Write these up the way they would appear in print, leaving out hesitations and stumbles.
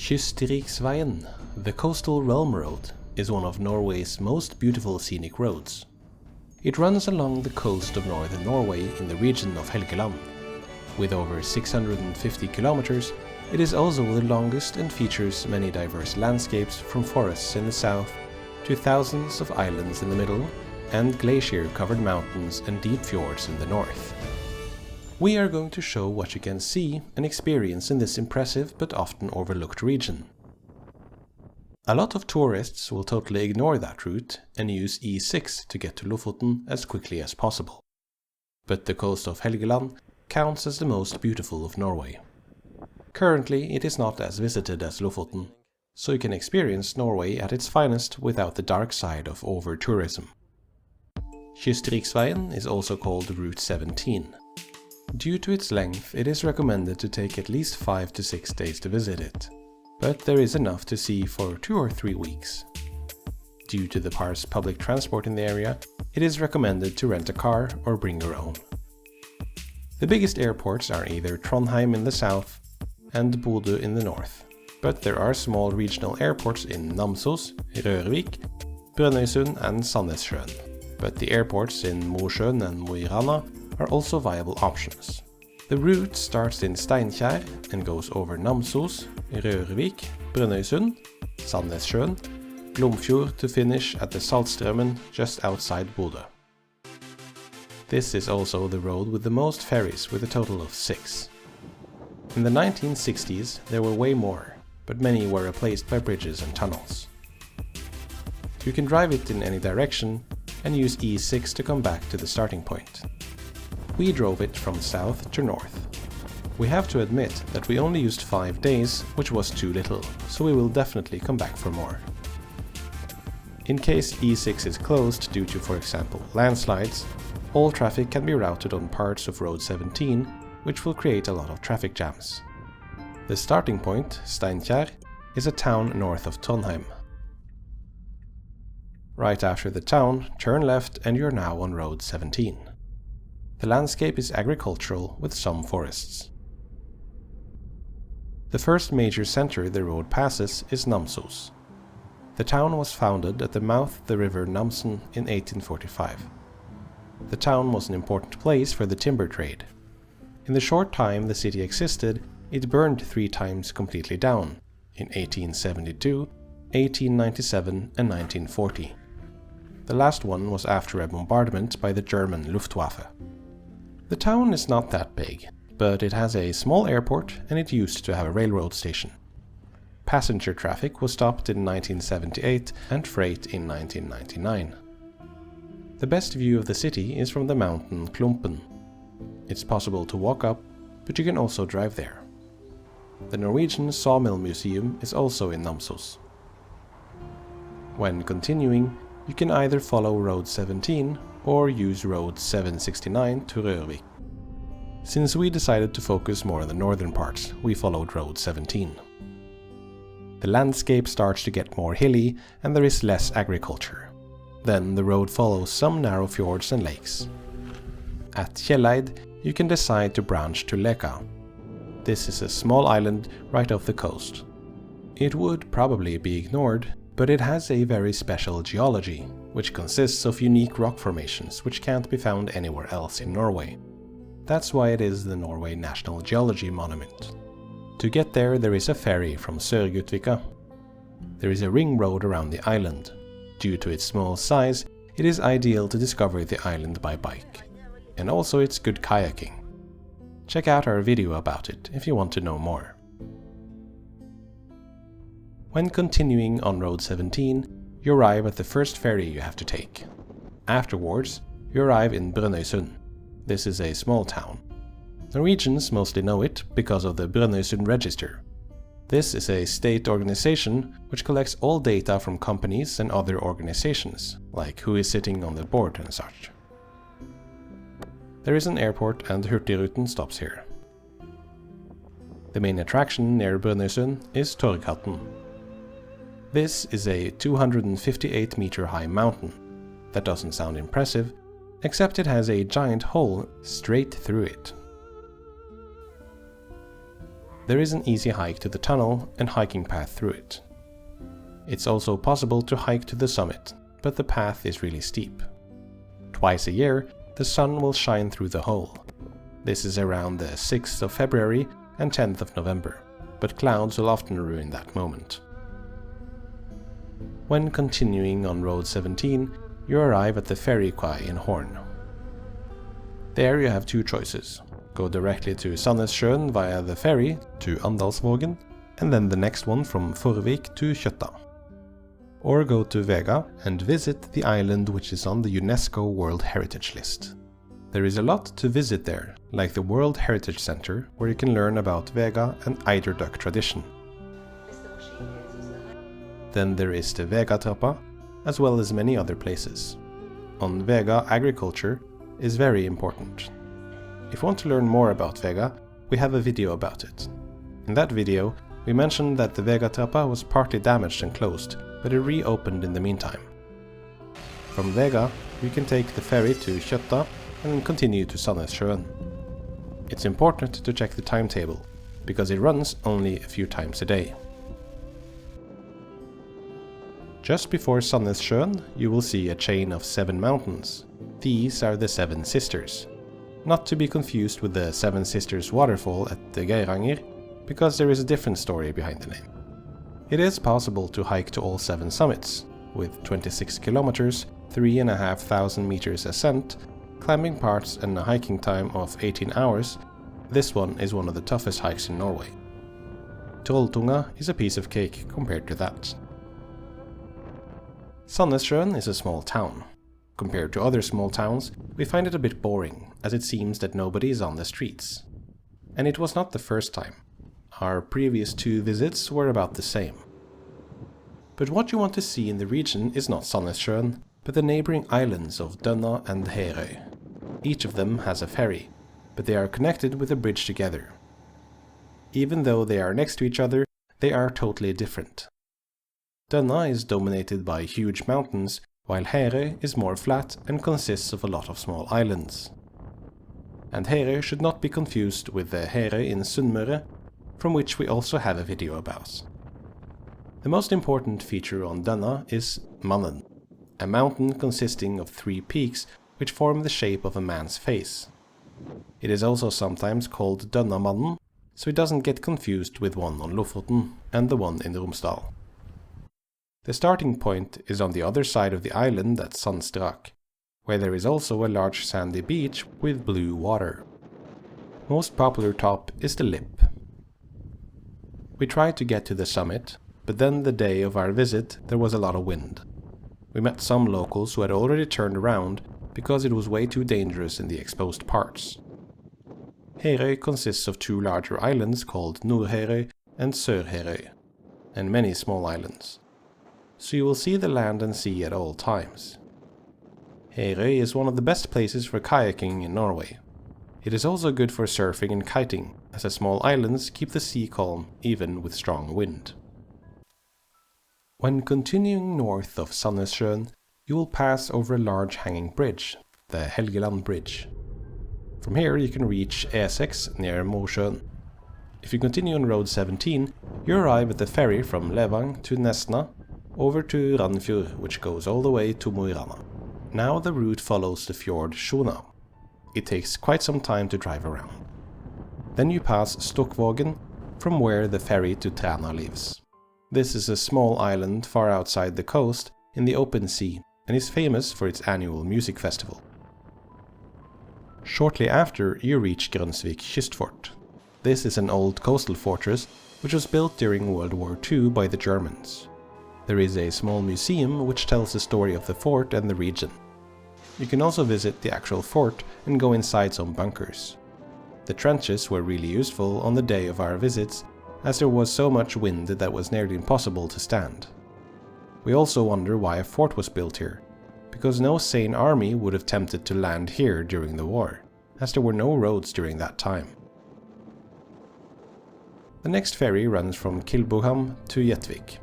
Kystriksveien, the coastal realm road, is one of Norway's most beautiful scenic roads. It runs along the coast of northern Norway in the region of Helgeland. With over 650 kilometers, it is also the longest and features many diverse landscapes from forests in the south to thousands of islands in the middle and glacier-covered mountains and deep fjords in the north. We are going to show what you can see and experience in this impressive but often overlooked region. A lot of tourists will totally ignore that route and use E6 to get to Lofoten as quickly as possible. But the coast of Helgeland counts as the most beautiful of Norway. Currently it is not as visited as Lofoten, so you can experience Norway at its finest without the dark side of over-tourism. Kystriksveien is also called Route 17. Due to its length, it is recommended to take at least 5 to 6 days to visit it, but there is enough to see for 2 or 3 weeks. Due to the sparse public transport in the area, it is recommended to rent a car or bring your own. The biggest airports are either Trondheim in the south and Bodø in the north, but there are small regional airports in Namsos, Rørvik, Brønnøysund and Sandnessjøen, but the airports in Mosjøen and Mo i Rana are also viable options. The route starts in Steinkjer and goes over Namsos, Rørvik, Brønnøysund, Sandnessjøen, Glomfjord to finish at the Saltstraumen just outside Bodø. This is also the road with the most ferries, with a total of 6. In the 1960s there were way more, but many were replaced by bridges and tunnels. You can drive it in any direction and use E6 to come back to the starting point. We drove it from south to north. We have to admit that we only used 5 days, which was too little, so we will definitely come back for more. In case E6 is closed due to, for example, landslides, all traffic can be routed on parts of Road 17, which will create a lot of traffic jams. The starting point, Steinkjer, is a town north of Trondheim. Right after the town, turn left and you're now on Road 17. The landscape is agricultural with some forests. The first major center the road passes is Namsos. The town was founded at the mouth of the river Namsen in 1845. The town was an important place for the timber trade. In the short time the city existed, it burned 3 times completely down, in 1872, 1897 and 1940. The last one was after a bombardment by the German Luftwaffe. The town is not that big, but it has a small airport and it used to have a railroad station. Passenger traffic was stopped in 1978 and freight in 1999. The best view of the city is from the mountain Klompen. It's possible to walk up, but you can also drive there. The Norwegian Sawmill Museum is also in Namsos. When continuing, you can either follow Road 17 or use Road 769 to Rørvik. Since we decided to focus more on the northern parts, we followed Road 17. The landscape starts to get more hilly and there is less agriculture. Then the road follows some narrow fjords and lakes. At Kjelleid, you can decide to branch to Leka. This is a small island right off the coast. It would probably be ignored, but it has a very special geology, which consists of unique rock formations which can't be found anywhere else in Norway. That's why it is the Norway National Geology Monument. To get there is a ferry from Sørgutvika. There is a ring road around the island. Due to its small size, it is ideal to discover the island by bike. And also it's good kayaking. Check out our video about it if you want to know more. When continuing on Road 17, you arrive at the first ferry you have to take. Afterwards, you arrive in Brønnøysund. This is a small town. Norwegians mostly know it because of the Brønnøysund Register. This is a state organization which collects all data from companies and other organizations, like who is sitting on the board and such. There is an airport and Hurtigruten stops here. The main attraction near Brønnøysund is Torghatten. This is a 258-meter high mountain. That doesn't sound impressive, except it has a giant hole straight through it. There is an easy hike to the tunnel and hiking path through it. It's also possible to hike to the summit, but the path is really steep. Twice a year, the sun will shine through the hole. This is around the 6th of February and 10th of November, but clouds will often ruin that moment. When continuing on Road 17, you arrive at the ferry quay in Horn. There you have two choices. Go directly to Sandnessjøen via the ferry to Andalsvågen, and then the next one from Forvik to Kjøtta. Or go to Vega and visit the island which is on the UNESCO World Heritage List. There is a lot to visit there, like the World Heritage Center, where you can learn about Vega and eiderduck tradition. Then there is the Vega-trappa, as well as many other places. On Vega, agriculture is very important. If you want to learn more about Vega, we have a video about it. In that video, we mentioned that the Vega-trappa was partly damaged and closed, but it reopened in the meantime. From Vega, you can take the ferry to Kjøtta and continue to Sandnessjøen. It's important to check the timetable, because it runs only a few times a day. Just before Sandnessjøen, you will see a chain of 7 mountains. These are the 7 Sisters. Not to be confused with the 7 Sisters waterfall at the Geiranger, because there is a different story behind the name. It is possible to hike to all 7 summits, with 26 kilometers, 3,500 meters ascent, climbing parts and a hiking time of 18 hours. This one is one of the toughest hikes in Norway. Trolltunga is a piece of cake compared to that. Sandnessjøen is a small town. Compared to other small towns, we find it a bit boring, as it seems that nobody is on the streets. And it was not the first time. Our previous 2 visits were about the same. But what you want to see in the region is not Sandnessjøen, but the neighboring islands of Dønna and Herøy. Each of them has a ferry, but they are connected with a bridge together. Even though they are next to each other, they are totally different. Dønna is dominated by huge mountains, while Herøy is more flat and consists of a lot of small islands. And Herøy should not be confused with the Herøy in Sunnmøre, from which we also have a video about. The most important feature on Dønna is Mannen, a mountain consisting of 3 peaks which form the shape of a man's face. It is also sometimes called Dønnamannen, so it doesn't get confused with one on Lofoten and the one in Romsdal. The starting point is on the other side of the island at Sandstrak, where there is also a large sandy beach with blue water. Most popular top is the lip. We tried to get to the summit, but then the day of our visit there was a lot of wind. We met some locals who had already turned around because it was way too dangerous in the exposed parts. Herøy consists of 2 larger islands called Nord-Herøy and Sør-Herøy, and many small islands. So you will see the land and sea at all times. Herøy is one of the best places for kayaking in Norway. It is also good for surfing and kiting, as the small islands keep the sea calm even with strong wind. When continuing north of Sandnessjøen, you will pass over a large hanging bridge, the Helgeland Bridge. From here you can reach E6 near Mosjøen. If you continue on Road 17, you arrive at the ferry from Levang to Nesna, over to Randfjord, which goes all the way to Mo i Rana. Now the route follows the fjord Sjona. It takes quite some time to drive around. Then you pass Stokkvågen, from where the ferry to Træna leaves. This is a small island far outside the coast in the open sea and is famous for its annual music festival. Shortly after you reach Grønsvik Kystfort. This is an old coastal fortress which was built during World War II by the Germans. There is a small museum which tells the story of the fort and the region. You can also visit the actual fort and go inside some bunkers. The trenches were really useful on the day of our visits, as there was so much wind that was nearly impossible to stand. We also wonder why a fort was built here, because no sane army would have attempted to land here during the war, as there were no roads during that time. The next ferry runs from Kilboham to Gjettvik.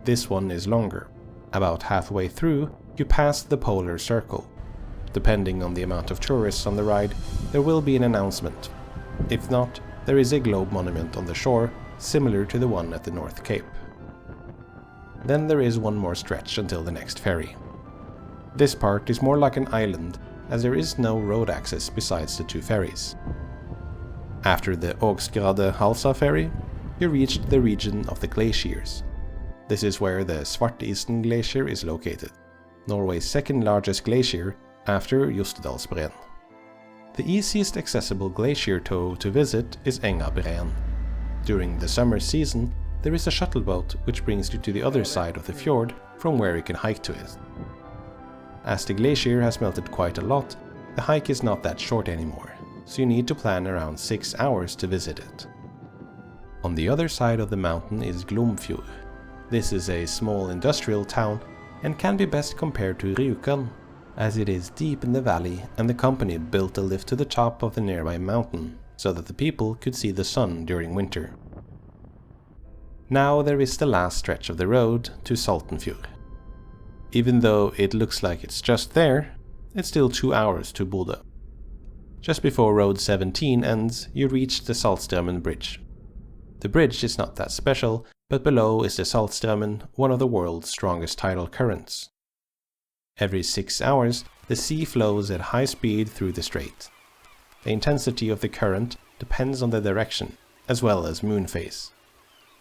This one is longer. About halfway through, you pass the polar circle. Depending on the amount of tourists on the ride, there will be an announcement. If not, there is a globe monument on the shore, similar to the one at the North Cape. Then there is one more stretch until the next ferry. This part is more like an island, as there is no road access besides the two ferries. After the Ågsgrade Halsa ferry, you reached the region of the glaciers. This is where the Svartisen Glacier is located, Norway's second largest glacier after Jostedalsbreen. The easiest accessible glacier toe to visit is Engabreen. During the summer season, there is a shuttle boat which brings you to the other side of the fjord from where you can hike to it. As the glacier has melted quite a lot, the hike is not that short anymore, so you need to plan around 6 hours to visit it. On the other side of the mountain is Glomfjord. This is a small industrial town and can be best compared to Rjukan, as it is deep in the valley and the company built a lift to the top of the nearby mountain so that the people could see the sun during winter. Now there is the last stretch of the road to Saltnessjøen. Even though it looks like it's just there, it's still 2 hours to Bodø. Just before Road 17 ends, you reach the Saltstraumen bridge. The bridge is not that special, but below is the Saltstraumen, one of the world's strongest tidal currents. Every 6 hours, the sea flows at high speed through the strait. The intensity of the current depends on the direction, as well as moon phase.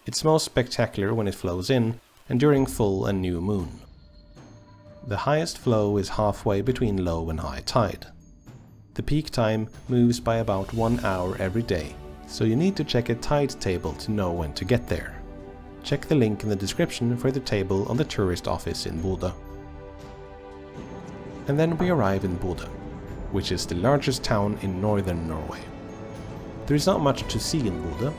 It's most spectacular when it flows in, and during full and new moon. The highest flow is halfway between low and high tide. The peak time moves by about 1 hour every day, so you need to check a tide table to know when to get there. Check the link in the description for the table on the tourist office in Bodø. And then we arrive in Bodø, which is the largest town in northern Norway. There is not much to see in Bodø.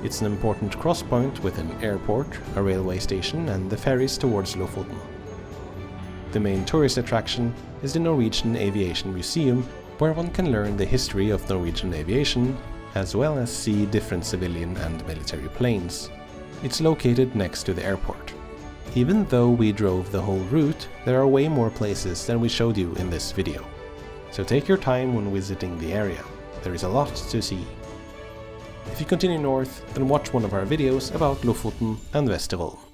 It's an important crosspoint with an airport, a railway station and the ferries towards Lofoten. The main tourist attraction is the Norwegian Aviation Museum, where one can learn the history of Norwegian aviation, as well as see different civilian and military planes. It's located next to the airport. Even though we drove the whole route, there are way more places than we showed you in this video. So take your time when visiting the area. There is a lot to see. If you continue north, then watch one of our videos about Lofoten and Vesterålen.